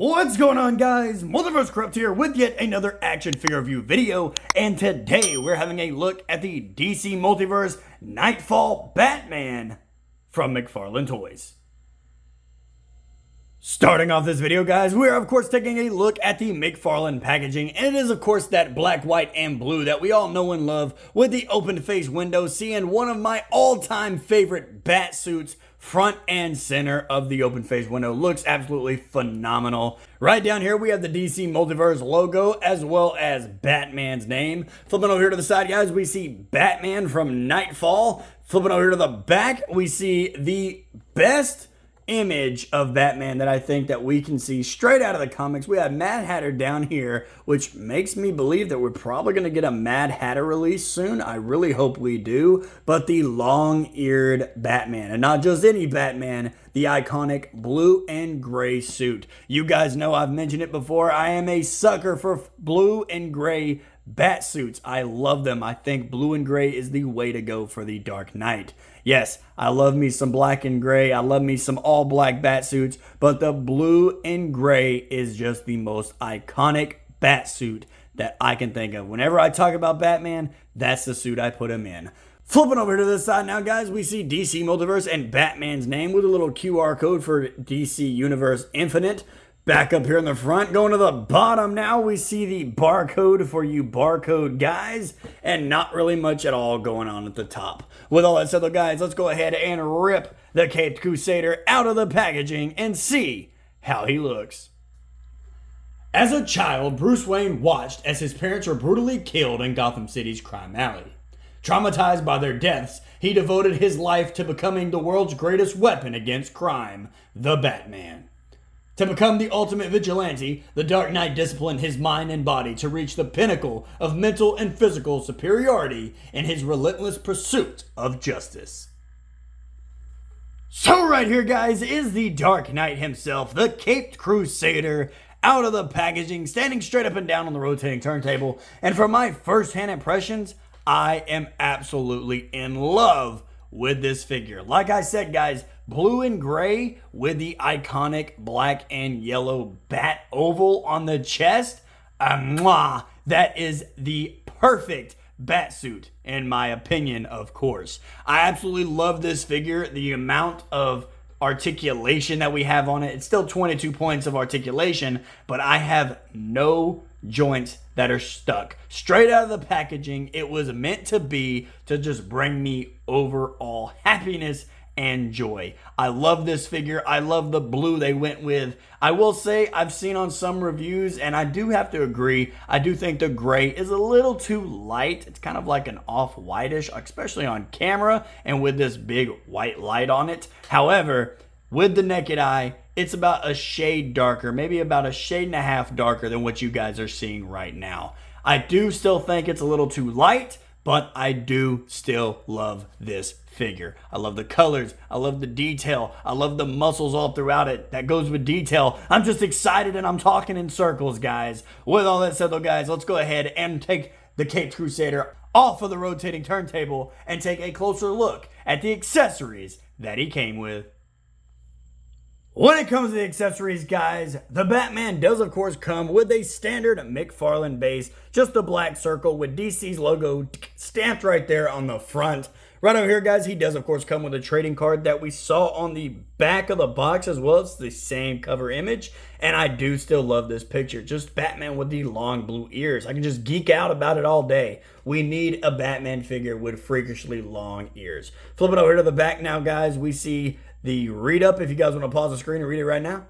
What's going on, guys? Multiverse Corrupt here with yet another action figure review video, and today we're having a look at the DC Multiverse Knightfall Batman from McFarlane Toys. Starting off this video, guys, we're of course taking a look at the McFarlane packaging, and it is of course that black, white, and blue that we all know and love with the open face window, seeing one of my all-time favorite bat suits front and center of the open face window. Looks absolutely phenomenal. Right down here we have the DC Multiverse logo as well as Batman's name. Flipping over here to the side, guys, we see Batman from Knightfall. Flipping over here to the back, we see the best image of Batman that I think that we can see straight out of the comics. We have Mad Hatter down here, which makes me believe that we're probably going to get a Mad Hatter release soon. I really hope we do. But the long-eared Batman, and not just any Batman, the iconic blue and gray suit. You guys know I've mentioned it before. I am a sucker for blue and gray bat suits. I love them. I think blue and gray is the way to go for the Dark Knight. Yes, I love me some black and gray. I love me some all black bat suits, but the blue and gray is just the most iconic bat suit that I can think of. Whenever I talk about Batman, that's the suit I put him in. Flipping over to this side now, guys, we see DC Multiverse and Batman's name with a little QR code for DC Universe Infinite. Back up here in the front, going to the bottom now, we see the barcode for you barcode guys, and not really much at all going on at the top. With all that said, though, guys, let's go ahead and rip the Caped Crusader out of the packaging and see how he looks. As a child, Bruce Wayne watched as his parents were brutally killed in Gotham City's crime alley. Traumatized by their deaths, he devoted his life to becoming the world's greatest weapon against crime, the Batman. To become the ultimate vigilante, the Dark Knight disciplined his mind and body to reach the pinnacle of mental and physical superiority in his relentless pursuit of justice. So right here, guys, is the Dark Knight himself, the Caped Crusader, out of the packaging, standing straight up and down on the rotating turntable. And for my first-hand impressions, I am absolutely in love with this figure. Like I said, guys, blue and gray with the iconic black and yellow bat oval on the chest. That is the perfect bat suit, in my opinion, of course. I absolutely love this figure. The amount of articulation that we have on it, it's still 22 points of articulation, but I have no joints that are stuck. Straight out of the packaging, it was meant to be to just bring me overall happiness and joy. I love this figure. I love the blue they went with. I will say I've seen on some reviews, and I do have to agree, I do think the gray is a little too light. It's kind of like an off-whitish, especially on camera and with this big white light on it. However, with the naked eye, it's about a shade darker, maybe about a shade and a half darker than what you guys are seeing right now. I do still think it's a little too light, but I do still love this figure. I love the colors. I love the detail. I love the muscles all throughout it. That goes with detail. I'm just excited and I'm talking in circles, guys. With all that said, though, guys, let's go ahead and take the Caped Crusader off of the rotating turntable and take a closer look at the accessories that he came with. When it comes to the accessories, guys, the Batman does, of course, come with a standard McFarlane base, just a black circle with DC's logo stamped right there on the front. Right over here, guys, he does, of course, come with a trading card that we saw on the back of the box as well. It's the same cover image, and I do still love this picture. Just Batman with the long blue ears. I can just geek out about it all day. We need a Batman figure with freakishly long ears. Flipping over to the back now, guys, we see the read up, if you guys want to pause the screen and read it right now.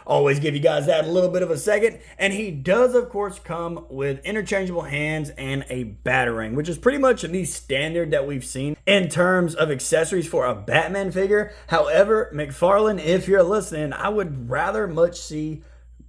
Always give you guys that a little bit of a second. And he does, of course, come with interchangeable hands and a batarang, which is pretty much the standard that we've seen in terms of accessories for a Batman figure. However, McFarlane, if you're listening, I would rather much see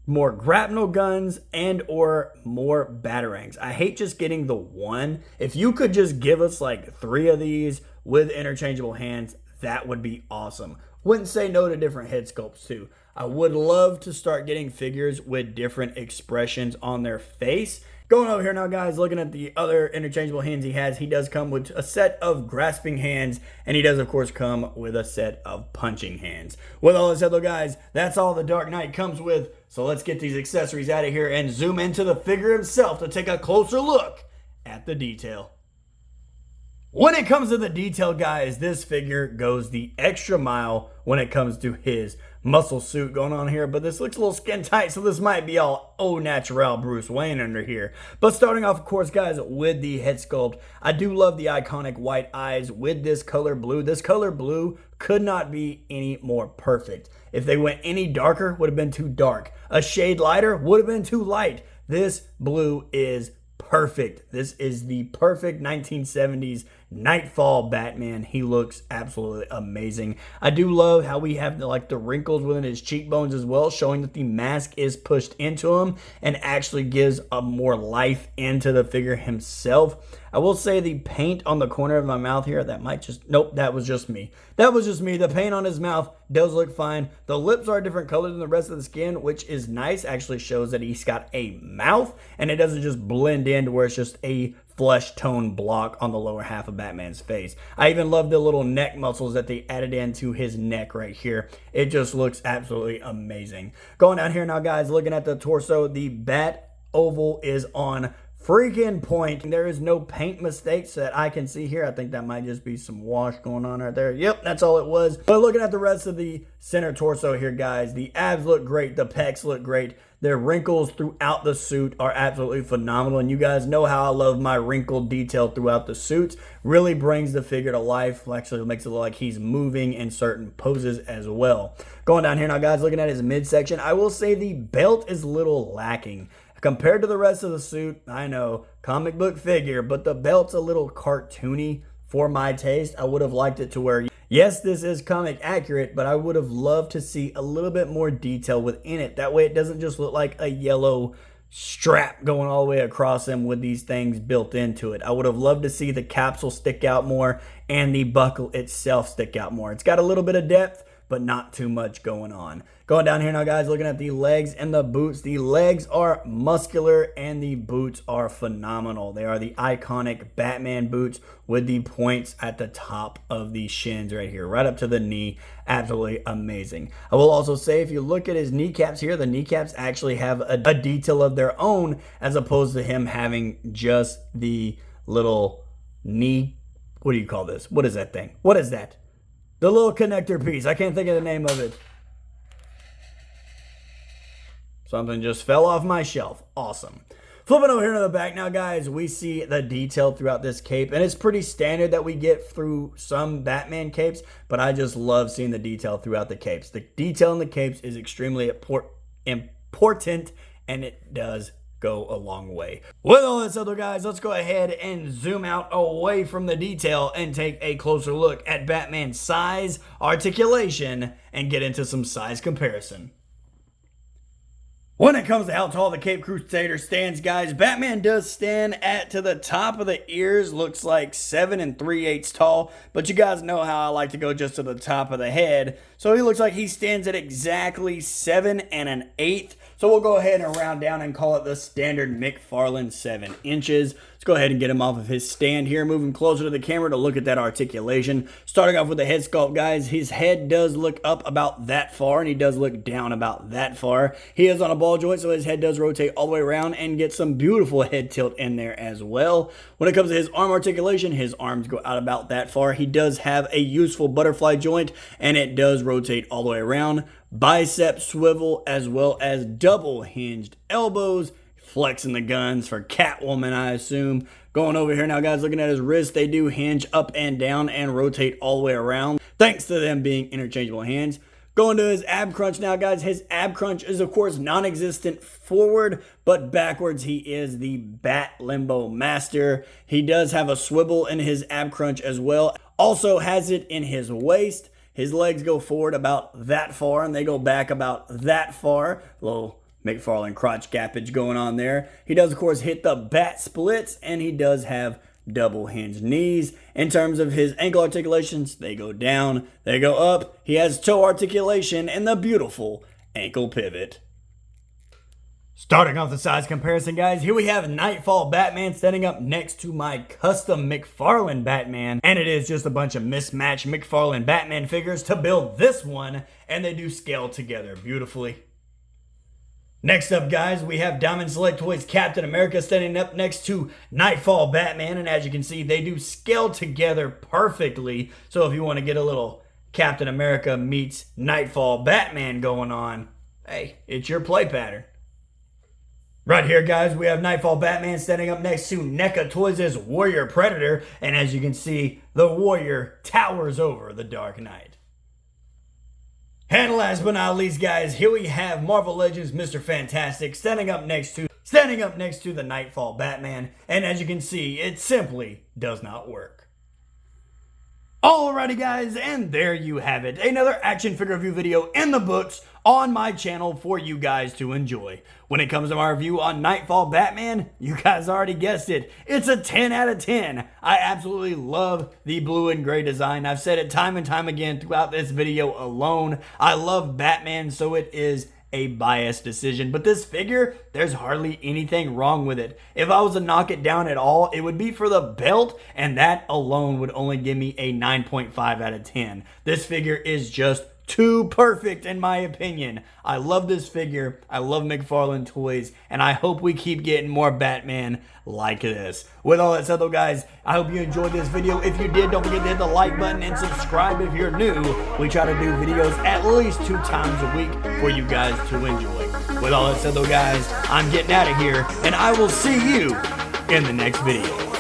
more grapnel guns and or more batarangs. I hate just getting the one. If you could just give us like 3 of these with interchangeable hands, that would be awesome. Wouldn't say no to different head sculpts too. I would love to start getting figures with different expressions on their face. Going over here now, guys, looking at the other interchangeable hands he has, he does come with a set of grasping hands, and he does, of course, come with a set of punching hands. With all that said, though, guys, that's all the Dark Knight comes with, so let's get these accessories out of here and zoom into the figure himself to take a closer look at the detail. When it comes to the detail, guys, this figure goes the extra mile when it comes to his muscle suit going on here, but this looks a little skin tight, so this might be all au naturel Bruce Wayne under here. But starting off, of course, guys, with the head sculpt, I do love the iconic white eyes with this color blue. This color blue could not be any more perfect. If they went any darker, would have been too dark. A shade lighter would have been too light. This blue is perfect. This is the perfect 1970s Knightfall Batman. He looks absolutely amazing. I do love how we have the wrinkles within his cheekbones as well, showing that the mask is pushed into him and actually gives a more life into the figure himself. I will say the paint on the corner of my mouth here, that might just, nope, that was just me. That was just me. The paint on his mouth does look fine. The lips are a different color than the rest of the skin, which is nice. Actually shows that he's got a mouth and it doesn't just blend in to where it's just a flesh tone block on the lower half of Batman's face. I even love the little neck muscles that they added into his neck right here. It just looks absolutely amazing. Going down here now, guys, looking at the torso, the Bat oval is on freaking point. There is no paint mistakes that I can see here. I think that might just be some wash going on right there. Yep, that's all it was. But looking at the rest of the center torso here, guys, the abs look great. The pecs look great. Their wrinkles throughout the suit are absolutely phenomenal. And you guys know how I love my wrinkled detail throughout the suit. Really brings the figure to life. Actually makes it look like he's moving in certain poses as well. Going down here now, guys, looking at his midsection, I will say the belt is a little lacking. Compared to the rest of the suit, I know, comic book figure, but the belt's a little cartoony for my taste. I would have liked it to where, yes, this is comic accurate, but I would have loved to see a little bit more detail within it. That way it doesn't just look like a yellow strap going all the way across him with these things built into it. I would have loved to see the capsule stick out more and the buckle itself stick out more. It's got a little bit of depth, but not too much going on. Going down here now, guys, looking at the legs and the boots. The legs are muscular and the boots are phenomenal. They are the iconic Batman boots with the points at the top of the shins right here, right up to the knee. Absolutely amazing. I will also say, if you look at his kneecaps here, the kneecaps actually have a detail of their own, as opposed to him having just the little knee. What do you call this? What is that thing? What is that? The little connector piece. I can't think of the name of it. Something just fell off my shelf. Awesome. Flipping over here to the back now, guys, we see the detail throughout this cape. And it's pretty standard that we get through some Batman capes, but I just love seeing the detail throughout the capes. The detail in the capes is extremely important, and it does go a long way. With all that said, though, guys, let's go ahead and zoom out away from the detail and take a closer look at Batman's size, articulation, and get into some size comparison. When it comes to how tall the Caped Crusader stands, guys, Batman does stand to the top of the ears, looks like 7 3/8 tall, but you guys know how I like to go just to the top of the head. So he looks like he stands at exactly 7 1/8. So we'll go ahead and round down and call it the standard McFarlane 7 inches. Let's go ahead and get him off of his stand here, moving closer to the camera to look at that articulation. Starting off with the head sculpt, guys, his head does look up about that far, and he does look down about that far. He is on a ball joint, so his head does rotate all the way around and get some beautiful head tilt in there as well. When it comes to his arm articulation, his arms go out about that far. He does have a useful butterfly joint, and it does rotate all the way around. Bicep swivel, as well as double hinged elbows. Flexing the guns for Catwoman, I assume. Going over here now, guys, looking at his wrists, they do hinge up and down and rotate all the way around, thanks to them being interchangeable hands. Going to his ab crunch now, guys. His ab crunch is, of course, non-existent forward, but backwards he is the Bat Limbo Master. He does have a swivel in his ab crunch as well. Also has it in his waist. His legs go forward about that far, and they go back about that far. Little McFarlane crotch gappage going on there. He does, of course, hit the bat splits, and he does have double hinged knees. In terms of his ankle articulations, they go down, they go up. He has toe articulation and the beautiful ankle pivot. Starting off the size comparison, guys, here we have Knightfall Batman standing up next to my custom McFarlane Batman. And it is just a bunch of mismatched McFarlane Batman figures to build this one, and they do scale together beautifully. Next up, guys, we have Diamond Select Toys Captain America standing up next to Knightfall Batman. And as you can see, they do scale together perfectly. So if you want to get a little Captain America meets Knightfall Batman going on, hey, it's your play pattern. Right here, guys, we have Knightfall Batman standing up next to NECA Toys' Warrior Predator. And as you can see, the Warrior towers over the Dark Knight. And last but not least, guys, here we have Marvel Legends Mr. Fantastic standing up next to the Knightfall Batman. And as you can see, it simply does not work. Alrighty, guys, and there you have it. Another action figure review video in the books on my channel for you guys to enjoy. When it comes to my review on Knightfall Batman, you guys already guessed it. It's a 10 out of 10. I absolutely love the blue and gray design. I've said it time and time again throughout this video alone. I love Batman, so it is a biased decision, but this figure, there's hardly anything wrong with it. If I was to knock it down at all, it would be for the belt, and that alone would only give me a 9.5 out of 10. This figure is just too perfect in my opinion. I love this figure. I love McFarlane Toys, and I hope we keep getting more Batman like this. With all that said though, guys, I hope you enjoyed this video. If you did, don't forget to hit the like button and subscribe if you're new. We try to do videos at least 2 times a week for you guys to enjoy. With all that said though, guys, I'm getting out of here, and I will see you in the next video.